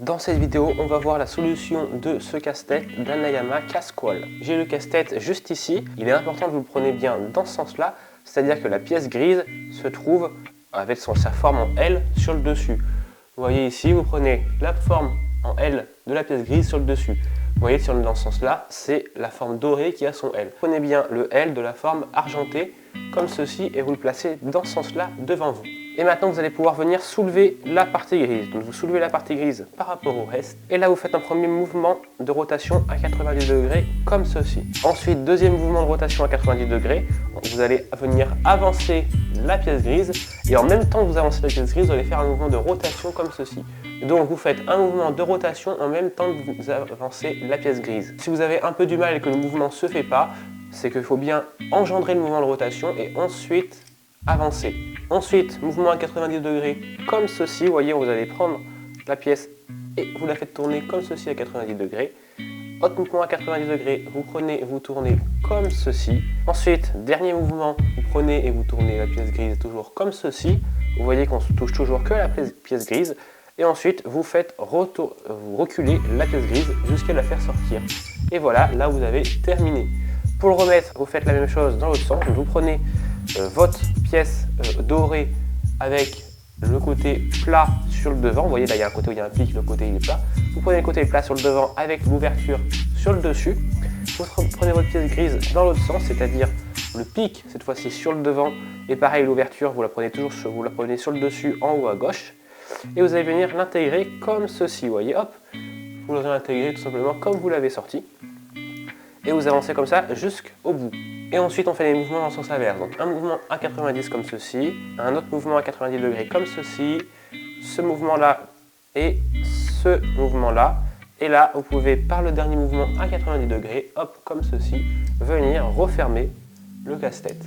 Dans cette vidéo, on va voir la solution de ce casse-tête d'Anayama Casqual. J'ai le casse-tête juste ici. Il est important que vous le preniez bien dans ce sens-là, c'est-à-dire que la pièce grise se trouve avec sa forme en L sur le dessus. Vous voyez ici, vous prenez la forme en L de la pièce grise sur le dessus. Vous voyez, dans ce sens-là, c'est la forme dorée qui a son L. Prenez bien le L de la forme argentée, comme ceci, et vous le placez dans ce sens-là devant vous. Et maintenant, vous allez pouvoir venir soulever la partie grise. Donc, vous soulevez la partie grise par rapport au reste. Et là, vous faites un premier mouvement de rotation à 90 degrés, comme ceci. Ensuite, deuxième mouvement de rotation à 90 degrés. Vous allez venir avancer la pièce grise. Et en même temps que vous avancez la pièce grise, vous allez faire un mouvement de rotation comme ceci. Donc, vous faites un mouvement de rotation en même temps que vous avancez la pièce grise. Si vous avez un peu du mal et que le mouvement ne se fait pas, c'est qu'il faut bien engendrer le mouvement de rotation et ensuite avancer. Ensuite, mouvement à 90 degrés comme ceci. Vous voyez, vous allez prendre la pièce et vous la faites tourner comme ceci à 90 degrés. Autre mouvement à 90 degrés, vous prenez et vous tournez comme ceci. Ensuite, dernier mouvement, vous prenez et vous tournez la pièce grise toujours comme ceci. Vous voyez qu'on se touche toujours que la pièce grise. Et ensuite, vous faites vous reculez la pièce grise jusqu'à la faire sortir. Et voilà, là vous avez terminé. Pour le remettre, vous faites la même chose dans l'autre sens. Vous prenez votre pièce dorée avec le côté plat sur le devant. Vous voyez, là il y a un côté où il y a un pic, le côté il est plat. Vous prenez le côté plat sur le devant avec l'ouverture sur le dessus. Vous prenez votre pièce grise dans l'autre sens, c'est-à-dire le pic cette fois-ci sur le devant. Et pareil, l'ouverture, vous la prenez toujours sur le dessus en haut à gauche. Et vous allez venir l'intégrer comme ceci, vous voyez, hop, vous l'avez intégré tout simplement comme vous l'avez sorti. Et vous avancez comme ça jusqu'au bout. Et ensuite on fait des mouvements dans le sens inverse. Donc un mouvement à 90 comme ceci, un autre mouvement à 90 degrés comme ceci, ce mouvement-là et ce mouvement-là. Et là, vous pouvez par le dernier mouvement à 90 degrés, hop, comme ceci, venir refermer le casse-tête.